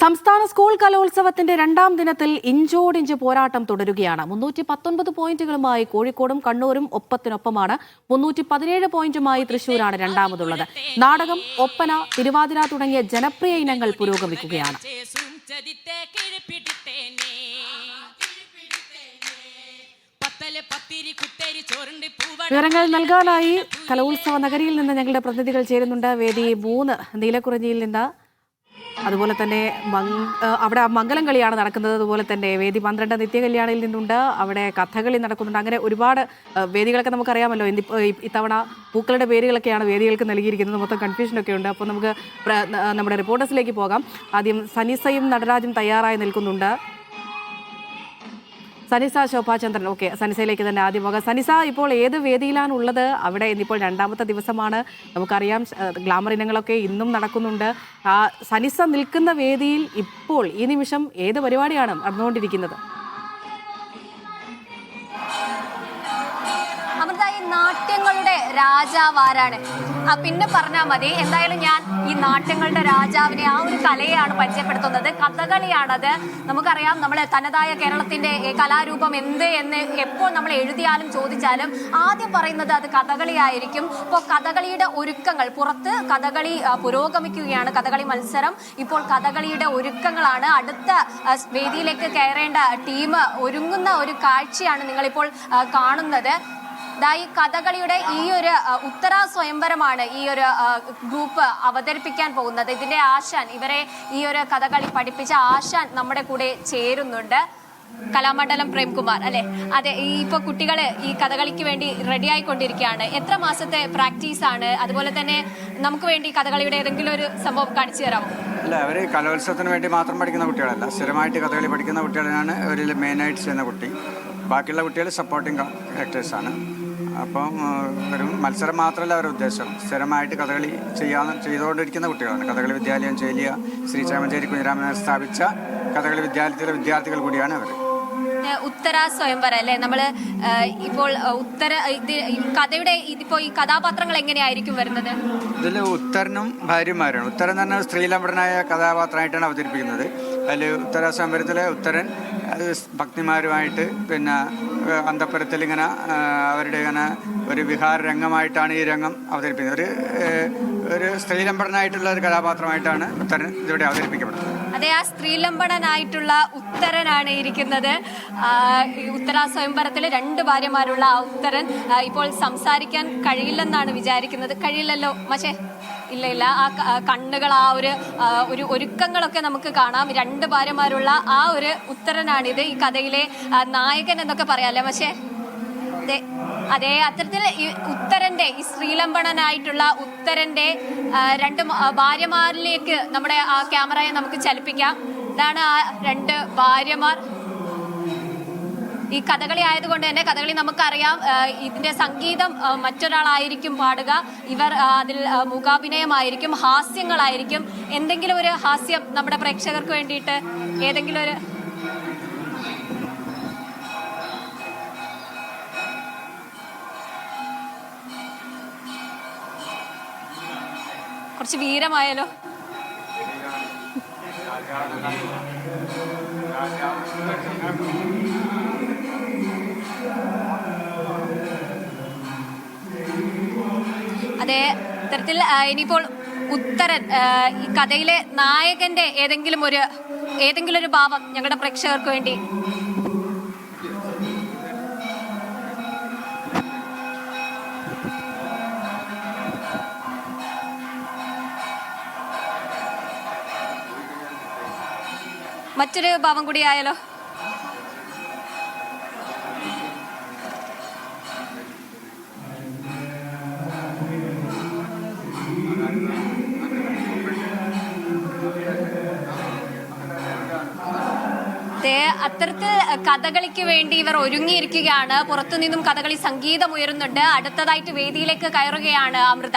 സംസ്ഥാന സ്കൂൾ കലോത്സവത്തിന്റെ രണ്ടാം ദിനത്തിൽ ഇഞ്ചോടിഞ്ച് പോരാട്ടം തുടരുകയാണ്. 319 പോയിന്റുകളുമായി കോഴിക്കോടും കണ്ണൂരും ഒപ്പത്തിനൊപ്പമാണ്. 317 പോയിന്റുമായി തൃശൂരാണ് രണ്ടാമതുള്ളത്. നാടകം, ഒപ്പന, തിരുവാതിര തുടങ്ങിയ ജനപ്രിയ ഇനങ്ങൾ പുരോഗമിക്കുകയാണ്. വിവരങ്ങൾ നൽകാനായി കലോത്സവ നഗരിയിൽ നിന്ന് ഞങ്ങളുടെ പ്രതിനിധികൾ ചേരുന്നുണ്ട്. വേദി 3 നീലക്കുറിഞ്ഞിയിൽ നിന്ന്, അതുപോലെ തന്നെ അവിടെ മംഗലം കളിയാണ് നടക്കുന്നത്. അതുപോലെ തന്നെ വേദി 12 നിത്യകല്യാണിയിൽ നിന്നുണ്ട്. അവിടെ കഥകളി നടക്കുന്നുണ്ട്. അങ്ങനെ ഒരുപാട് വേദികളൊക്കെ നമുക്കറിയാമല്ലോ. ഇത്തവണ പൂക്കളുടെ പേരുകളൊക്കെയാണ് വേദികൾക്ക് നൽകിയിരിക്കുന്നത്. മൊത്തം കൺഫ്യൂഷനൊക്കെ ഉണ്ട്. അപ്പോൾ നമുക്ക് നമ്മുടെ റിപ്പോർട്ടേഴ്സിലേക്ക് പോകാം. ആദ്യം സനിസയും നടരാജും തയ്യാറായി നിൽക്കുന്നുണ്ട്. സനിസ, ശോഭാചന്ദ്രൻ. ഓക്കെ, സനിസയിലേക്ക് തന്നെ ആദ്യം പോകാം. സനിസ, ഇപ്പോൾ ഏത് വേദിയിലാണ് ഉള്ളത്? അവിടെ ഇന്നിപ്പോൾ രണ്ടാമത്തെ ദിവസമാണ്. നമുക്കറിയാം ഗ്ലാമർ ഇനങ്ങളൊക്കെ ഇന്നും നടക്കുന്നുണ്ട്. സനിസ നിൽക്കുന്ന വേദിയിൽ ഇപ്പോൾ ഈ നിമിഷം ഏത് പരിപാടിയാണ് നടന്നുകൊണ്ടിരിക്കുന്നത്? നാട്യങ്ങളുടെ രാജാവാരാണ്? പിന്നെ പറഞ്ഞാൽ മതി. എന്തായാലും ഞാൻ ഈ നാട്യങ്ങളുടെ രാജാവിനെ, ആ ഒരു കലയെയാണ് പരിചയപ്പെടുത്തുന്നത്. കഥകളിയാണത്. നമുക്കറിയാം, നമ്മളെ തനതായ കേരളത്തിന്റെ കലാരൂപം എന്ത് എന്ന് എപ്പോൾ നമ്മൾ എഴുതിയാലും ചോദിച്ചാലും ആദ്യം പറയുന്നത് അത് കഥകളിയായിരിക്കും. ഇപ്പോൾ കഥകളിയുടെ ഒരുക്കങ്ങൾ, പുറത്ത് കഥകളി പുരോഗമിക്കുകയാണ്. കഥകളി മത്സരം ഇപ്പോൾ കഥകളിയുടെ ഒരുക്കങ്ങളാണ്. അടുത്ത വേദിയിലേക്ക് കയറേണ്ട ടീം ഒരുങ്ങുന്ന ഒരു കാഴ്ചയാണ് നിങ്ങളിപ്പോൾ കാണുന്നത്. ഈ കഥകളിയുടെ ഈ ഒരു ഉത്തര സ്വയംവരമാണ് ഈ ഒരു ഗ്രൂപ്പ് അവതരിപ്പിക്കാൻ പോകുന്നത്. ഇതിന്റെ ആശാൻ, ഇവരെ ഈ ഒരു കഥകളി പഠിപ്പിച്ച ആശാൻ നമ്മുടെ കൂടെ ചേരുന്നുണ്ട്. കലാമണ്ഡലം പ്രേംകുമാർ അല്ലെ? അതെ, ഇപ്പൊ കുട്ടികള് ഈ കഥകളിക്ക് വേണ്ടി റെഡി ആയിക്കൊണ്ടിരിക്കുകയാണ്. എത്ര മാസത്തെ പ്രാക്ടീസ് ആണ്? അതുപോലെ തന്നെ നമുക്ക് വേണ്ടി കഥകളിയുടെ ഏതെങ്കിലും ഒരു സംഭവം കാണിച്ചു തരാമോ? അല്ല, അവർ കലോത്സവത്തിന് വേണ്ടി മാത്രം പഠിക്കുന്ന കുട്ടികളല്ല, സ്ഥിരമായിട്ട് കഥകളി പഠിക്കുന്ന കുട്ടികളാണ് അവരിൽ മെയിനായിട്ട് ചെയ്യുന്ന കുട്ടി. ബാക്കിയുള്ള കുട്ടികൾ സപ്പോർട്ടിങ് ക്യാരക്ടേഴ്സാണ്. അപ്പം ഒരു മത്സരം മാത്രമല്ല അവരുടെ ഉദ്ദേശം, സ്ഥിരമായിട്ട് കഥകളി ചെയ്തുകൊണ്ടിരിക്കുന്ന കുട്ടികളാണ്. കഥകളി വിദ്യാലയം ചേലിയ ശ്രീ ചേമഞ്ചേരി കുഞ്ഞിരാമൻ സ്ഥാപിച്ച കഥകളി വിദ്യാലയത്തിലെ വിദ്യാർത്ഥികൾ കൂടിയാണ് അവർ. ഉത്തര സ്വയംവരം അല്ലെ? നമ്മള് ഇപ്പോൾ കഥയുടെ ഇതിപ്പോ ഈ കഥാപാത്രങ്ങൾ എങ്ങനെയായിരിക്കും വരുന്നത്? ഇതിൽ ഉത്തരനും ഭാര്യമാരാണ്. ഉത്തരൻ എന്ന് പറഞ്ഞാൽ സ്ത്രീലംബടനായ കഥാപാത്രമായിട്ടാണ് അവതരിപ്പിക്കുന്നത്. അതിൽ ഉത്തര സ്വയംവരത്തിലെ ഉത്തരൻ ഭക്തിമാരുമായിട്ട് പിന്നെ അന്തഃപുരത്തിൽ ഇങ്ങനെ അവരുടെ ഇങ്ങനെ ഒരു വിഹാര രംഗമായിട്ടാണ് ഈ രംഗം അവതരിപ്പിക്കുന്നത്. ഒരു സ്ത്രീലംബടനായിട്ടുള്ള ഒരു കഥാപാത്രമായിട്ടാണ് ഉത്തരൻ ഇവിടെ അവതരിപ്പിക്കപ്പെടുന്നത്. അതെ, ആ സ്ത്രീലംബടനായിട്ടുള്ള ഉത്തരനാണ് ഇരിക്കുന്നത്. ഉത്തര സ്വയംവരത്തിലെ 2 ഭാര്യമാരുള്ള ആ ഉത്തരൻ ഇപ്പോൾ സംസാരിക്കാൻ കഴിയില്ലെന്നാണ് വിചാരിക്കുന്നത്. കഴിയില്ലല്ലോ മച്ചേ? ഇല്ല, ആ കണ്ണുകൾ, ആ ഒരു ഒരുക്കങ്ങളൊക്കെ നമുക്ക് കാണാം. 2 ഭാര്യമാരുള്ള ആ ഒരു ഉത്തരനാണിത്. ഈ കഥയിലെ നായകൻ എന്നൊക്കെ പറയാല്ലേ പക്ഷേ? അതെ, അത്തരത്തിൽ ഈ ഉത്തരന്റെ, ഈ ശ്രീലംബണനായിട്ടുള്ള ഉത്തരന്റെ 2 ഭാര്യമാരിലേക്ക് നമ്മുടെ ആ ക്യാമറയെ നമുക്ക് ചലിപ്പിക്കാം. ഇതാണ് ആ 2 ഭാര്യമാർ. ഈ കഥകളി ആയതുകൊണ്ട് തന്നെ, കഥകളി നമുക്കറിയാം, ഇതിന്റെ സംഗീതം മറ്റൊരാളായിരിക്കും പാടുക. ഇവർ അതിൽ മുഖാഭിനയമായിരിക്കും, ഹാസ്യങ്ങളായിരിക്കും. എന്തെങ്കിലും ഒരു ഹാസ്യം നമ്മുടെ പ്രേക്ഷകർക്ക് വേണ്ടിയിട്ട്, ഏതെങ്കിലും ഒരു കുറച്ച് വീരമായാലോ? അതെ, ഇത്തരത്തിൽ ഇനിയിപ്പോൾ ഉത്തരൻ, ഈ കഥയിലെ നായകന്റെ ഏതെങ്കിലും ഒരു ഭാവം ഞങ്ങളുടെ പ്രേക്ഷകർക്ക് വേണ്ടി. മറ്റൊരു ഭാവം കൂടി ആയാലോ? അത്തരത്തിൽ കഥകളിക്ക് വേണ്ടി ഇവർ ഒരുങ്ങിയിരിക്കുകയാണ്. പുറത്തുനിന്നും കഥകളി സംഗീതം ഉയരുന്നുണ്ട്. അടുത്തതായിട്ട് വേദിയിലേക്ക് കയറുകയാണ് അമൃത.